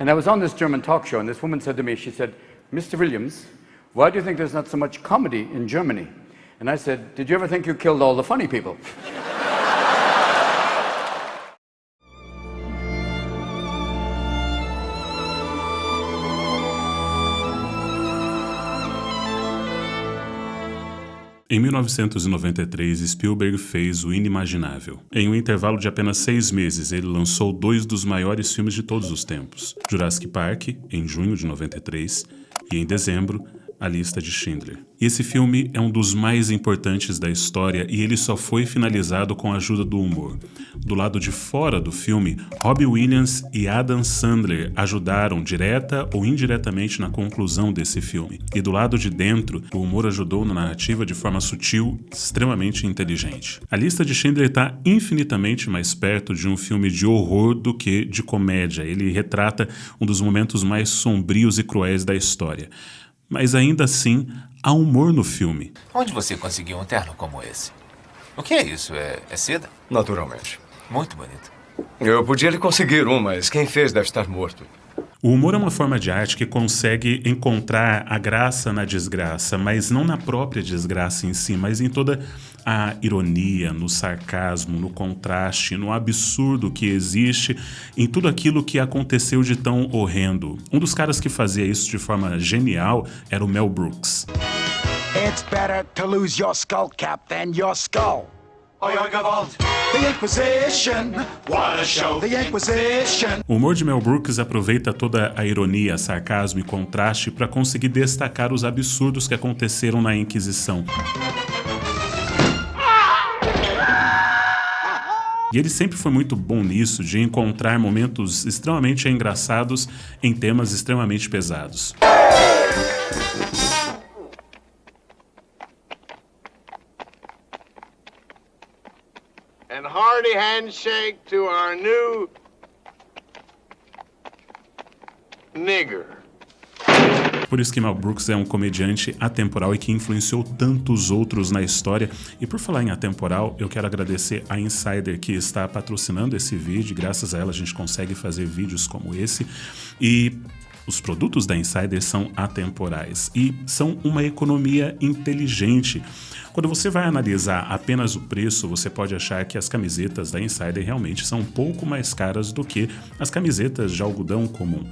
And I was on this German talk show, and this woman said to me, she said, "Mr. Williams, why do you think there's not so much comedy in Germany?" And I said, "Did you ever think you killed all the funny people?" Em 1993, Spielberg fez o inimaginável. Em um intervalo de apenas 6 meses, ele lançou 2 dos maiores filmes de todos os tempos. Jurassic Park, em junho de 93, e em dezembro, A Lista de Schindler. E esse filme é um dos mais importantes da história e ele só foi finalizado com a ajuda do humor. Do lado de fora do filme, Robin Williams e Adam Sandler ajudaram direta ou indiretamente na conclusão desse filme. E do lado de dentro, o humor ajudou na narrativa de forma sutil, extremamente inteligente. A Lista de Schindler está infinitamente mais perto de um filme de horror do que de comédia. Ele retrata um dos momentos mais sombrios e cruéis da história. Mas ainda assim, há humor no filme. Onde você conseguiu um terno como esse? O que é isso? É seda? Naturalmente. Muito bonito. Eu podia lhe conseguir um, mas quem fez deve estar morto. O humor é uma forma de arte que consegue encontrar a graça na desgraça, mas não na própria desgraça em si, mas em toda a ironia, no sarcasmo, no contraste, no absurdo que existe em tudo aquilo que aconteceu de tão horrendo. Um dos caras que fazia isso de forma genial era o Mel Brooks. It's better to lose your skull cap than your skull. Oi, oi, Gewalt. The Inquisition. What a show. The Inquisition. O humor de Mel Brooks aproveita toda a ironia, sarcasmo e contraste para conseguir destacar os absurdos que aconteceram na Inquisição. E ele sempre foi muito bom nisso, de encontrar momentos extremamente engraçados em temas extremamente pesados. And hearty handshake to our new nigger. Por isso que Mel Brooks é um comediante atemporal e que influenciou tantos outros na história. E por falar em atemporal, eu quero agradecer a Insider que está patrocinando esse vídeo. Graças a ela a gente consegue fazer vídeos como esse. E os produtos da Insider são atemporais e são uma economia inteligente. Quando você vai analisar apenas o preço, você pode achar que as camisetas da Insider realmente são um pouco mais caras do que as camisetas de algodão comum.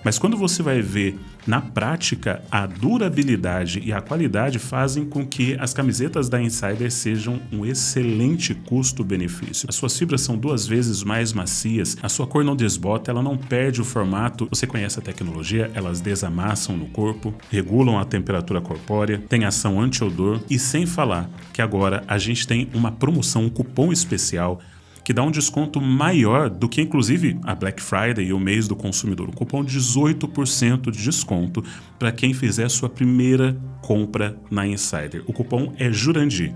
Mas quando você vai ver na prática, a durabilidade e a qualidade fazem com que as camisetas da Insider sejam um excelente custo-benefício. As suas fibras são 2 vezes mais macias, a sua cor não desbota, ela não perde o formato. Você conhece a tecnologia, elas desamassam no corpo, regulam a temperatura corpórea, tem ação anti-odor e sem falar que agora a gente tem uma promoção, um cupom especial que dá um desconto maior do que inclusive a Black Friday e o mês do consumidor. Um cupom de 18% de desconto para quem fizer sua primeira compra na Insider. O cupom é Jurandir.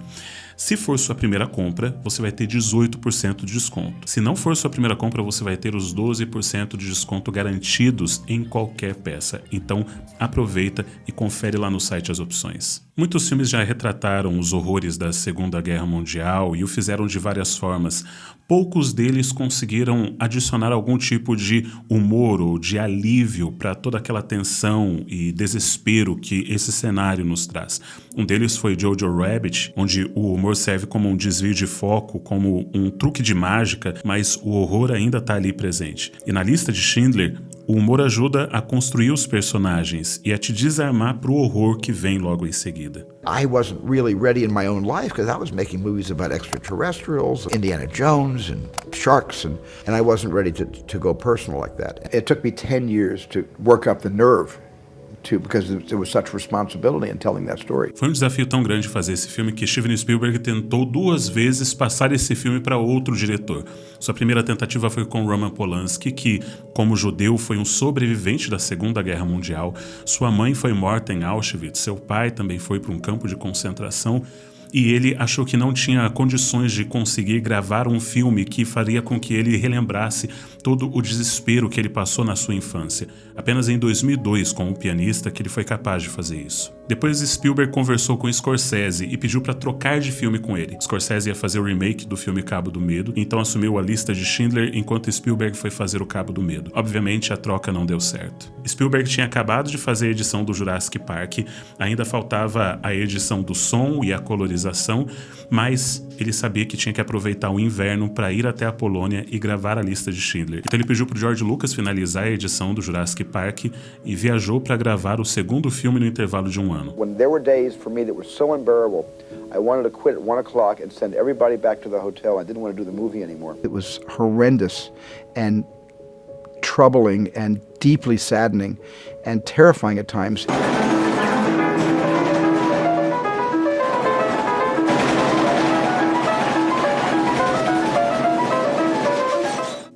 Se for sua primeira compra, você vai ter 18% de desconto. Se não for sua primeira compra, você vai ter os 12% de desconto garantidos em qualquer peça. Então, aproveita e confere lá no site as opções. Muitos filmes já retrataram os horrores da Segunda Guerra Mundial e o fizeram de várias formas. Poucos deles conseguiram adicionar algum tipo de humor ou de alívio para toda aquela tensão e desespero que esse cenário nos traz. Um deles foi Jojo Rabbit, onde o humor serve como um desvio de foco, como um truque de mágica, mas o horror ainda está ali presente. E na Lista de Schindler, o humor ajuda a construir os personagens e a te desarmar para o horror que vem logo em seguida. I wasn't really ready in my own life because I was making movies about extraterrestrials, Indiana Jones and sharks, and I wasn't ready to go personal like that. It took me 10 years to work up the nerve because there was such responsibility in telling that story. Foi um desafio tão grande fazer esse filme que Steven Spielberg tentou 2 vezes passar esse filme para outro diretor. Sua primeira tentativa foi com Roman Polanski, que, como judeu, foi um sobrevivente da Segunda Guerra Mundial. Sua mãe foi morta em Auschwitz, seu pai também foi para um campo de concentração. e ele achou que não tinha condições de conseguir gravar um filme que faria com que ele relembrasse todo o desespero que ele passou na sua infância. Apenas em 2002, com um pianista, que ele foi capaz de fazer isso. Depois, Spielberg conversou com Scorsese e pediu para trocar de filme com ele. Scorsese ia fazer o remake do filme Cabo do Medo, então assumiu A Lista de Schindler, enquanto Spielberg foi fazer o Cabo do Medo. Obviamente, a troca não deu certo. Spielberg tinha acabado de fazer a edição do Jurassic Park, ainda faltava a edição do som e a colorização, mas ele sabia que tinha que aproveitar o inverno para ir até a Polônia e gravar A Lista de Schindler. Então ele pediu para o George Lucas finalizar a edição do Jurassic Park e viajou para gravar o segundo filme no intervalo de um ano. When there were days for me that were so unbearable, I wanted to quit at 1 o'clock and send everybody back to the hotel. I didn't want to do the movie anymore. It was horrendous and troubling and deeply saddening and terrifying at times.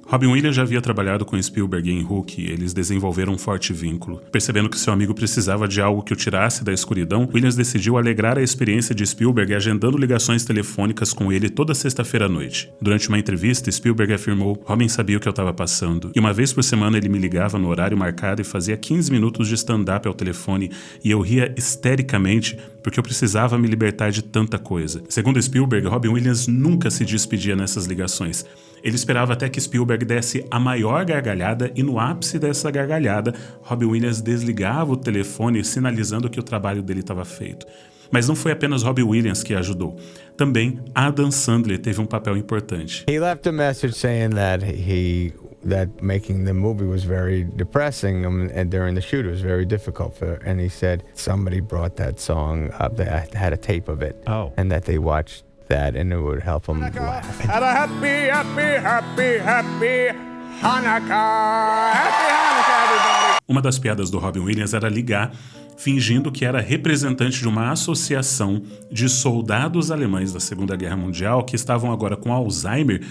Robin Williams já havia trabalhado com Spielberg em Hook e eles desenvolveram um forte vínculo. Percebendo que seu amigo precisava de algo que o tirasse da escuridão, Williams decidiu alegrar a experiência de Spielberg agendando ligações telefônicas com ele toda sexta-feira à noite. Durante uma entrevista, Spielberg afirmou: Robin sabia o que eu estava passando, e uma vez por semana ele me ligava no horário marcado e fazia 15 minutos de stand-up ao telefone, e eu ria histericamente porque eu precisava me libertar de tanta coisa. Segundo Spielberg, Robin Williams nunca se despedia nessas ligações. Ele esperava até que Spielberg desse a maior gargalhada e no ápice dessa gargalhada, Robin Williams desligava o telefone sinalizando que o trabalho dele estava feito. Mas não foi apenas Robin Williams que ajudou. Também Adam Sandler teve um papel importante. He left a message saying that making the movie was very depressing, and during the shoot it was very difficult and he said somebody brought that song up, they had a tape of it, and that they watched that and it would help him laugh. Had a happy Hanukkah! Happy Hanukkah, everybody! Uma das piadas do Robin Williams era ligar fingindo que era representante de uma associação de soldados alemães da Segunda Guerra Mundial que estavam agora com Alzheimer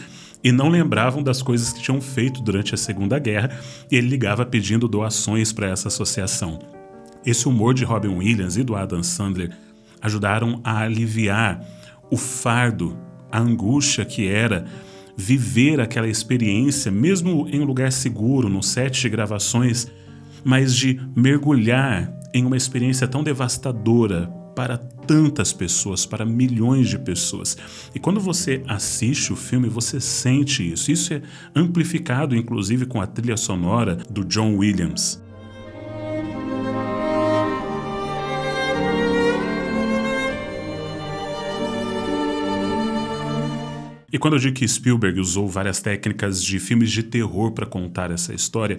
e não lembravam das coisas que tinham feito durante a Segunda Guerra, e ele ligava pedindo doações para essa associação. Esse humor de Robin Williams e do Adam Sandler ajudaram a aliviar o fardo, a angústia que era viver aquela experiência, mesmo em um lugar seguro, no set de gravações, mas de mergulhar em uma experiência tão devastadora para tantas pessoas, para milhões de pessoas. E quando você assiste o filme, você sente isso. Isso é amplificado, inclusive, com a trilha sonora do John Williams. E quando eu digo que Spielberg usou várias técnicas de filmes de terror para contar essa história,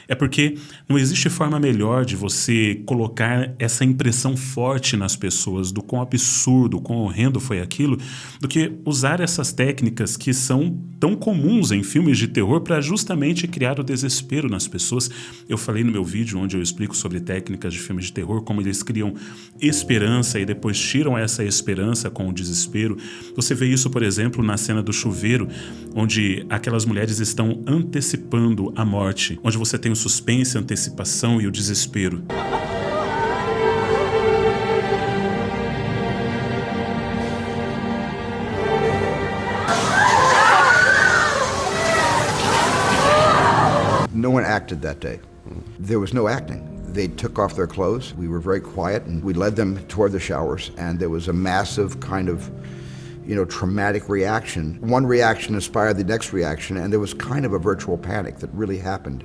é porque não existe forma melhor de você colocar essa impressão forte nas pessoas do quão absurdo, quão horrendo foi aquilo, do que usar essas técnicas que são tão comuns em filmes de terror para justamente criar o desespero nas pessoas. Eu falei no meu vídeo onde eu explico sobre técnicas de filmes de terror, como eles criam esperança e depois tiram essa esperança com o desespero. Você vê isso, por exemplo, na cena do chuveiro, onde aquelas mulheres estão antecipando a morte, onde você tem o suspense, a antecipação e o desespero. No one acted that day. There was no acting. They took off their clothes. We were very quiet, and we led them toward the showers, and there was a massive kind of, traumatic reaction. One reaction inspired the next reaction, and there was kind of a virtual panic that really happened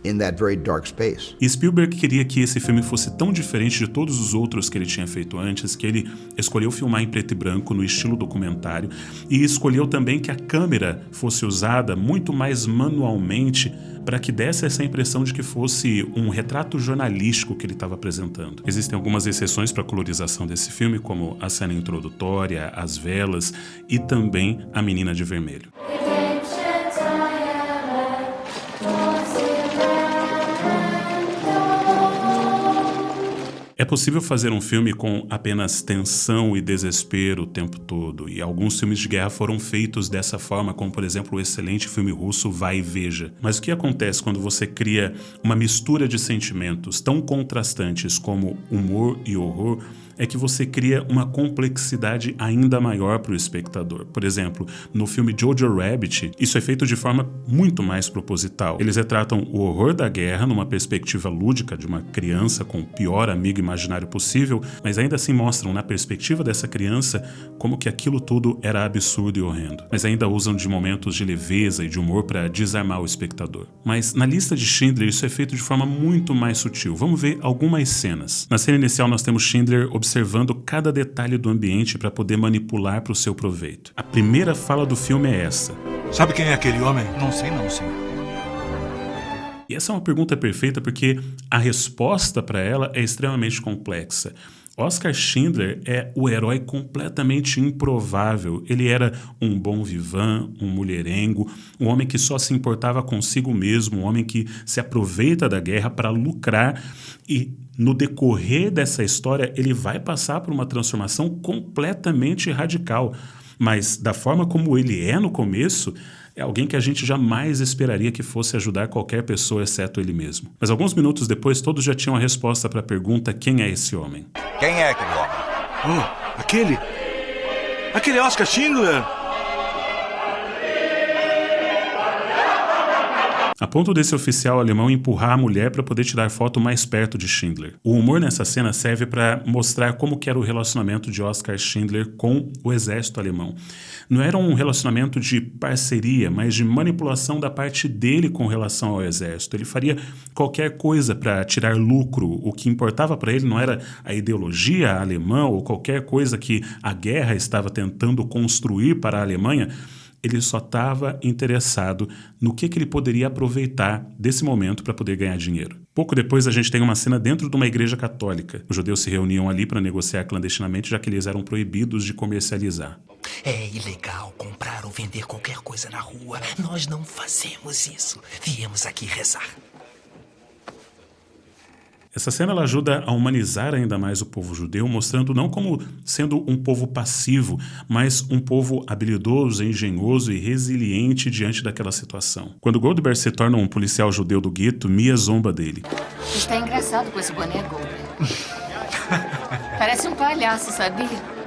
in that very dark space. E Spielberg queria que esse filme fosse tão diferente de todos os outros que ele tinha feito antes, que ele escolheu filmar em preto e branco, no estilo documentário, e escolheu também que a câmera fosse usada muito mais manualmente para que desse essa impressão de que fosse um retrato jornalístico que ele estava apresentando. Existem algumas exceções para a colorização desse filme, como a cena introdutória, as velas e também a menina de vermelho. É possível fazer um filme com apenas tensão e desespero o tempo todo, e alguns filmes de guerra foram feitos dessa forma, como por exemplo o excelente filme russo Vai e Veja. Mas o que acontece quando você cria uma mistura de sentimentos tão contrastantes como humor e horror é que você cria uma complexidade ainda maior para o espectador. Por exemplo, no filme Jojo Rabbit, isso é feito de forma muito mais proposital. Eles retratam o horror da guerra numa perspectiva lúdica de uma criança com o pior amigo imaginário possível, mas ainda assim mostram na perspectiva dessa criança como que aquilo tudo era absurdo e horrendo. Mas ainda usam de momentos de leveza e de humor para desarmar o espectador. Mas na lista de Schindler isso é feito de forma muito mais sutil. Vamos ver algumas cenas. Na cena inicial nós temos Schindler observando cada detalhe do ambiente para poder manipular para o seu proveito. A primeira fala do filme é essa. Sabe quem é aquele homem? Não sei não, senhor. E essa é uma pergunta perfeita porque a resposta para ela é extremamente complexa. Oscar Schindler é o herói completamente improvável. Ele era um bom vivant, um mulherengo, um homem que só se importava consigo mesmo, um homem que se aproveita da guerra para lucrar e no decorrer dessa história ele vai passar por uma transformação completamente radical. Mas da forma como ele é no começo, é alguém que a gente jamais esperaria que fosse ajudar qualquer pessoa, exceto ele mesmo. Mas alguns minutos depois, todos já tinham a resposta para a pergunta: quem é esse homem? Quem é aquele homem? Oh, aquele... Aquele Oscar Schindler! A ponto desse oficial alemão empurrar a mulher para poder tirar foto mais perto de Schindler. O humor nessa cena serve para mostrar como que era o relacionamento de Oscar Schindler com o exército alemão. Não era um relacionamento de parceria, mas de manipulação da parte dele com relação ao exército. Ele faria qualquer coisa para tirar lucro. O que importava para ele não era a ideologia alemã ou qualquer coisa que a guerra estava tentando construir para a Alemanha. Ele só estava interessado no que ele poderia aproveitar desse momento para poder ganhar dinheiro. Pouco depois a gente tem uma cena dentro de uma igreja católica. Os judeus se reuniam ali para negociar clandestinamente, já que eles eram proibidos de comercializar. É ilegal comprar ou vender qualquer coisa na rua. Nós não fazemos isso. Viemos aqui rezar. Essa cena ela ajuda a humanizar ainda mais o povo judeu, mostrando não como sendo um povo passivo, mas um povo habilidoso, engenhoso e resiliente diante daquela situação. Quando Goldberg se torna um policial judeu do gueto, Mia zomba dele. Está engraçado com esse boné, Goldberg. Parece um palhaço, sabia?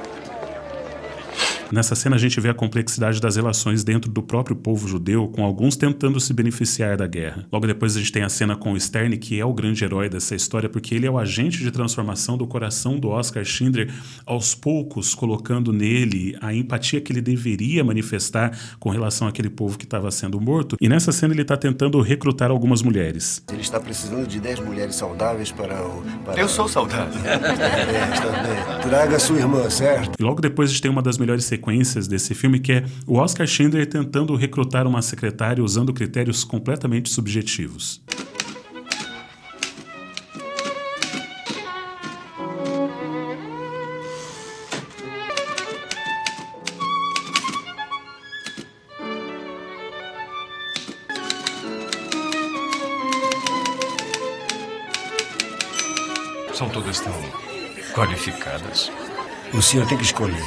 Nessa cena a gente vê a complexidade das relações dentro do próprio povo judeu, com alguns tentando se beneficiar da guerra. Logo depois a gente tem a cena com o Stern, que é o grande herói dessa história, porque ele é o agente de transformação do coração do Oscar Schindler, aos poucos colocando nele a empatia que ele deveria manifestar com relação àquele povo que estava sendo morto. E nessa cena ele está tentando recrutar algumas mulheres. Ele está precisando de 10 mulheres saudáveis para o... Eu sou saudável. Está bem. Traga sua irmã, certo? E logo depois a gente tem uma das melhores sequências desse filme, que é o Oscar Schindler tentando recrutar uma secretária usando critérios completamente subjetivos. São todas tão qualificadas. O senhor tem que escolher.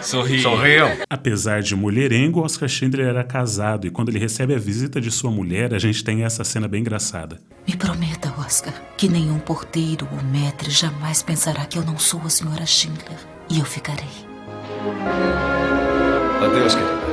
Sorriam. Apesar de mulherengo, Oscar Schindler era casado e quando ele recebe a visita de sua mulher, a gente tem essa cena bem engraçada. Me prometa, Oscar, que nenhum porteiro ou maître jamais pensará que eu não sou a senhora Schindler. E eu ficarei. Adeus, querida.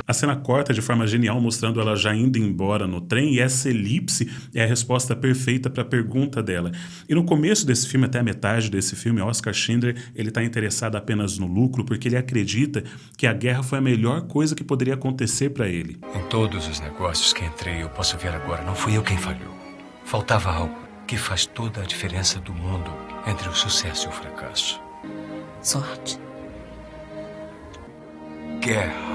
A cena corta de forma genial, mostrando ela já indo embora no trem, e essa elipse é a resposta perfeita para a pergunta dela. E no começo desse filme, até a metade desse filme, Oscar Schindler ele está interessado apenas no lucro, porque ele acredita que a guerra foi a melhor coisa que poderia acontecer para ele. Em todos os negócios que entrei, eu posso ver agora, não fui eu quem falhou. Faltava algo que faz toda a diferença do mundo entre o sucesso e o fracasso. Sorte. Guerra.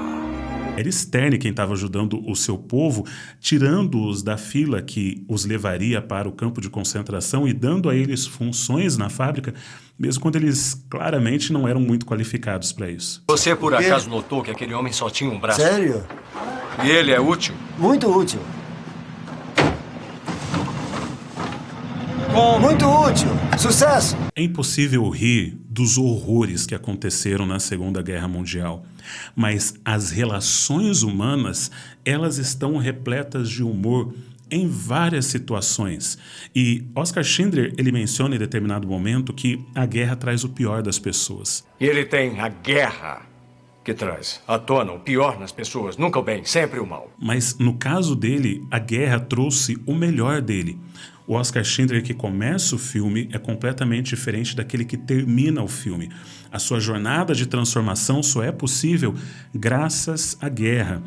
Era Stern quem estava ajudando o seu povo, tirando-os da fila que os levaria para o campo de concentração e dando a eles funções na fábrica, mesmo quando eles claramente não eram muito qualificados para isso. Você por acaso notou que aquele homem só tinha um braço? Sério? E ele é útil? Muito útil. Muito útil. Sucesso! É impossível rir dos horrores que aconteceram na Segunda Guerra Mundial, mas as relações humanas, elas estão repletas de humor em várias situações. E Oskar Schindler, ele menciona em determinado momento que a guerra traz o pior das pessoas. E ele tem a guerra que traz à tona o pior nas pessoas, nunca o bem, sempre o mal. Mas no caso dele, a guerra trouxe o melhor dele. O Oskar Schindler que começa o filme é completamente diferente daquele que termina o filme. A sua jornada de transformação só é possível graças à guerra.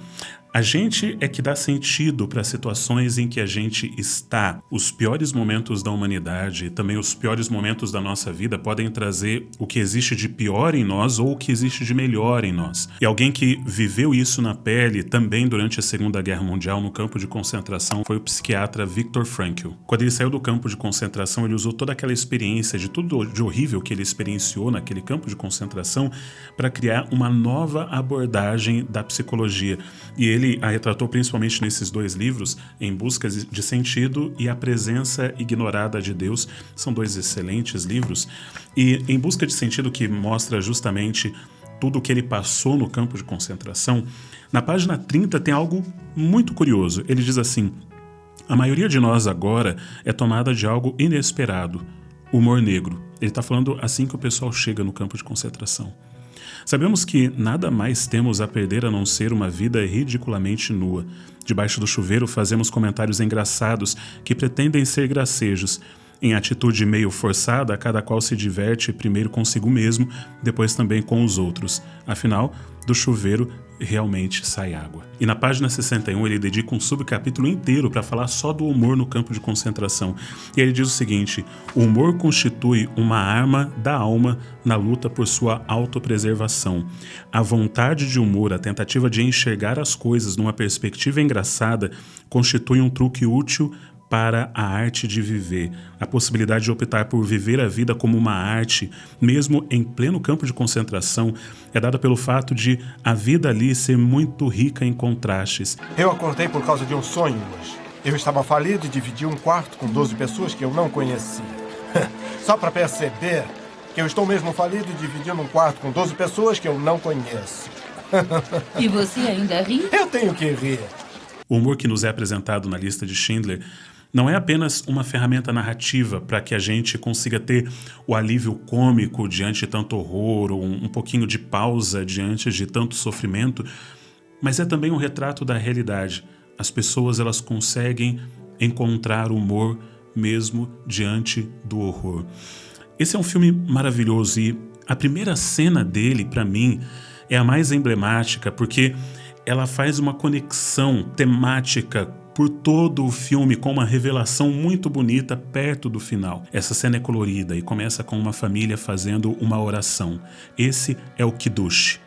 A gente é que dá sentido para as situações em que a gente está. Os piores momentos da humanidade e também os piores momentos da nossa vida podem trazer o que existe de pior em nós ou o que existe de melhor em nós. E alguém que viveu isso na pele também durante a Segunda Guerra Mundial no campo de concentração foi o psiquiatra Viktor Frankl. Quando ele saiu do campo de concentração, ele usou toda aquela experiência de tudo de horrível que ele experienciou naquele campo de concentração para criar uma nova abordagem da psicologia. E ele a retratou principalmente nesses 2 livros, Em Busca de Sentido e A Presença Ignorada de Deus. São 2 excelentes livros. E Em Busca de Sentido, que mostra justamente tudo o que ele passou no campo de concentração, na página 30 tem algo muito curioso. Ele diz assim: a maioria de nós agora é tomada de algo inesperado, humor negro. Ele está falando assim que o pessoal chega no campo de concentração. Sabemos que nada mais temos a perder a não ser uma vida ridiculamente nua. Debaixo do chuveiro fazemos comentários engraçados que pretendem ser gracejos. Em atitude meio forçada, cada qual se diverte primeiro consigo mesmo, depois também com os outros. Afinal, do chuveiro realmente sai água. E na página 61 ele dedica um subcapítulo inteiro para falar só do humor no campo de concentração. E ele diz o seguinte: o humor constitui uma arma da alma na luta por sua autopreservação. A vontade de humor, a tentativa de enxergar as coisas numa perspectiva engraçada, constitui um truque útil para a arte de viver. A possibilidade de optar por viver a vida como uma arte, mesmo em pleno campo de concentração, é dada pelo fato de a vida ali ser muito rica em contrastes. Eu acordei por causa de um sonho hoje. Eu estava falido e dividi um quarto com 12 pessoas que eu não conhecia. Só para perceber que eu estou mesmo falido e dividindo um quarto com 12 pessoas que eu não conheço. E você ainda ri? Eu tenho que rir. O humor que nos é apresentado na Lista de Schindler não é apenas uma ferramenta narrativa para que a gente consiga ter o alívio cômico diante de tanto horror ou um pouquinho de pausa diante de tanto sofrimento, mas é também um retrato da realidade. As pessoas, elas conseguem encontrar humor mesmo diante do horror. Esse é um filme maravilhoso e a primeira cena dele, para mim, é a mais emblemática porque ela faz uma conexão temática por todo o filme com uma revelação muito bonita perto do final. Essa cena é colorida e começa com uma família fazendo uma oração. Esse é o Kiddush.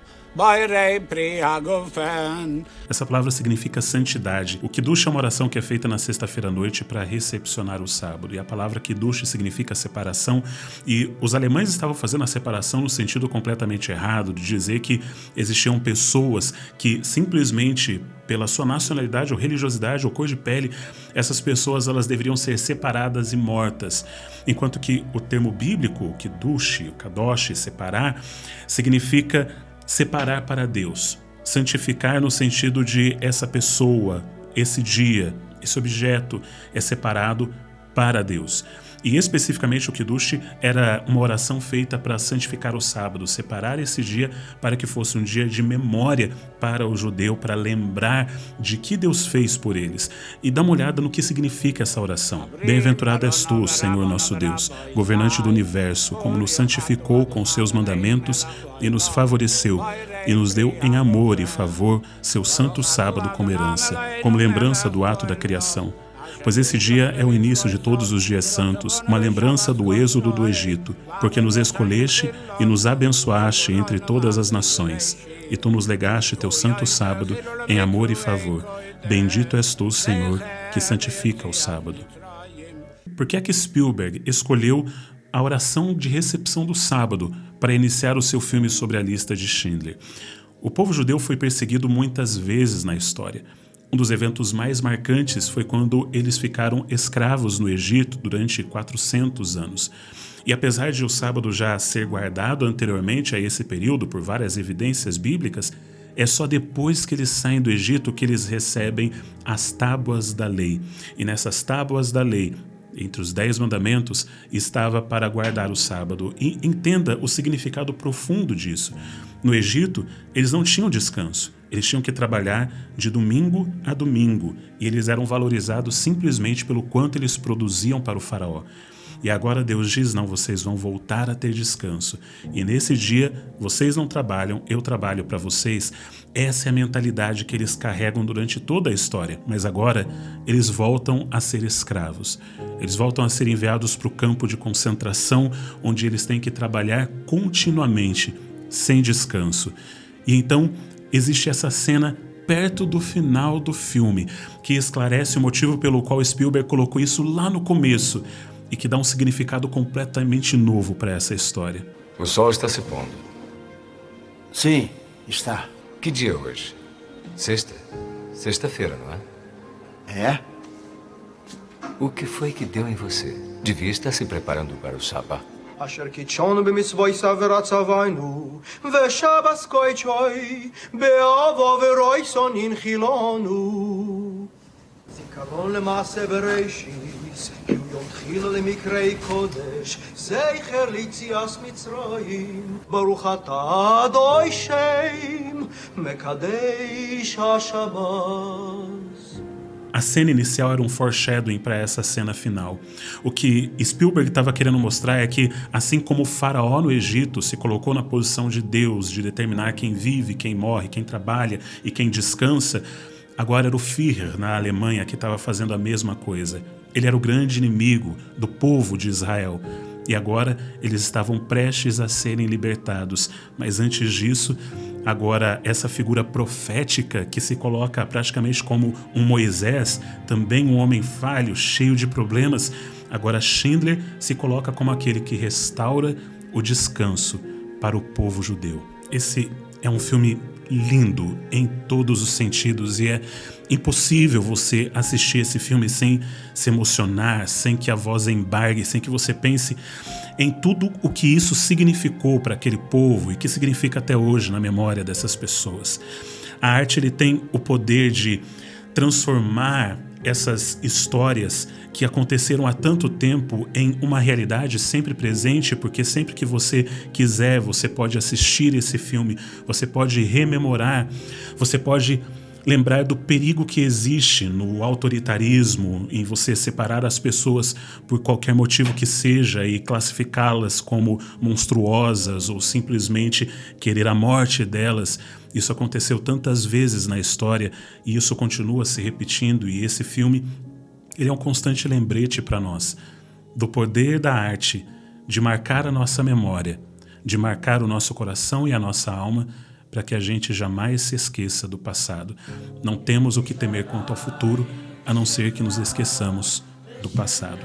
Essa palavra significa santidade. O Kiddush é uma oração que é feita na sexta-feira à noite para recepcionar o sábado. E a palavra Kiddush significa separação. E os alemães estavam fazendo a separação no sentido completamente errado, de dizer que existiam pessoas que simplesmente pela sua nacionalidade ou religiosidade ou cor de pele, essas pessoas elas deveriam ser separadas e mortas. Enquanto que o termo bíblico, Kiddush, Kadosh, separar, significa separar para Deus, santificar no sentido de essa pessoa, esse dia, esse objeto é separado para Deus. E especificamente o Kiddush era uma oração feita para santificar o sábado, separar esse dia para que fosse um dia de memória para o judeu, para lembrar de que Deus fez por eles. E dá uma olhada no que significa essa oração. Bem-aventurado és tu, Senhor nosso Deus, governante do universo, como nos santificou com seus mandamentos e nos favoreceu, e nos deu em amor e favor seu santo sábado como herança, como lembrança do ato da criação. Pois esse dia é o início de todos os dias santos, uma lembrança do êxodo do Egito, porque nos escolheste e nos abençoaste entre todas as nações, e tu nos legaste teu santo sábado em amor e favor. Bendito és tu, Senhor, que santifica o sábado. Por que é que Spielberg escolheu a oração de recepção do sábado para iniciar o seu filme sobre a lista de Schindler? O povo judeu foi perseguido muitas vezes na história. Um dos eventos mais marcantes foi quando eles ficaram escravos no Egito durante 400 anos. E apesar de o sábado já ser guardado anteriormente a esse período por várias evidências bíblicas, é só depois que eles saem do Egito que eles recebem as tábuas da lei. E nessas tábuas da lei, entre os 10 mandamentos, estava para guardar o sábado. E entenda o significado profundo disso. No Egito, eles não tinham descanso. Eles tinham que trabalhar de domingo a domingo. E eles eram valorizados simplesmente pelo quanto eles produziam para o faraó. E agora Deus diz, não, vocês vão voltar a ter descanso. E nesse dia, vocês não trabalham, eu trabalho para vocês. Essa é a mentalidade que eles carregam durante toda a história. Mas agora, eles voltam a ser escravos. Eles voltam a ser enviados para o campo de concentração, onde eles têm que trabalhar continuamente, sem descanso. E então, existe essa cena perto do final do filme, que esclarece o motivo pelo qual Spielberg colocou isso lá no começo, e que dá um significado completamente novo para essa história. O sol está se pondo. Sim, está. Que dia é hoje? Sexta? Sexta-feira, não é? É? O que foi que deu em você? Devia estar se preparando para o Sabá. אשר קידשנו במצוותיו ורצווינו, ושבס קודשוי, באהבו ורויסון הנחילנו. זיכרון למעשה בראשית, יום תחילה למקראי קודש, זכר ליציאת מצרים, ברוך אתה אדוני שם, מקדש השבת. A cena inicial era um foreshadowing para essa cena final. O que Spielberg estava querendo mostrar é que, assim como o faraó no Egito se colocou na posição de Deus, de determinar quem vive, quem morre, quem trabalha e quem descansa, agora era o Führer na Alemanha que estava fazendo a mesma coisa. Ele era o grande inimigo do povo de Israel. E agora eles estavam prestes a serem libertados. Mas antes disso, agora essa figura profética que se coloca praticamente como um Moisés, também um homem falho, cheio de problemas, agora Schindler se coloca como aquele que restaura o descanso para o povo judeu. Esse é um filme lindo em todos os sentidos e é impossível você assistir esse filme sem se emocionar, sem que a voz embargue, sem que você pense em tudo o que isso significou para aquele povo e que significa até hoje na memória dessas pessoas. A arte ele tem o poder de transformar essas histórias que aconteceram há tanto tempo em uma realidade sempre presente, porque sempre que você quiser, você pode assistir esse filme, você pode rememorar, você pode lembrar do perigo que existe no autoritarismo, em você separar as pessoas por qualquer motivo que seja e classificá-las como monstruosas ou simplesmente querer a morte delas. Isso aconteceu tantas vezes na história e isso continua se repetindo, e esse filme ele é um constante lembrete para nós do poder da arte de marcar a nossa memória, de marcar o nosso coração e a nossa alma, para que a gente jamais se esqueça do passado. Não temos o que temer quanto ao futuro, a não ser que nos esqueçamos do passado.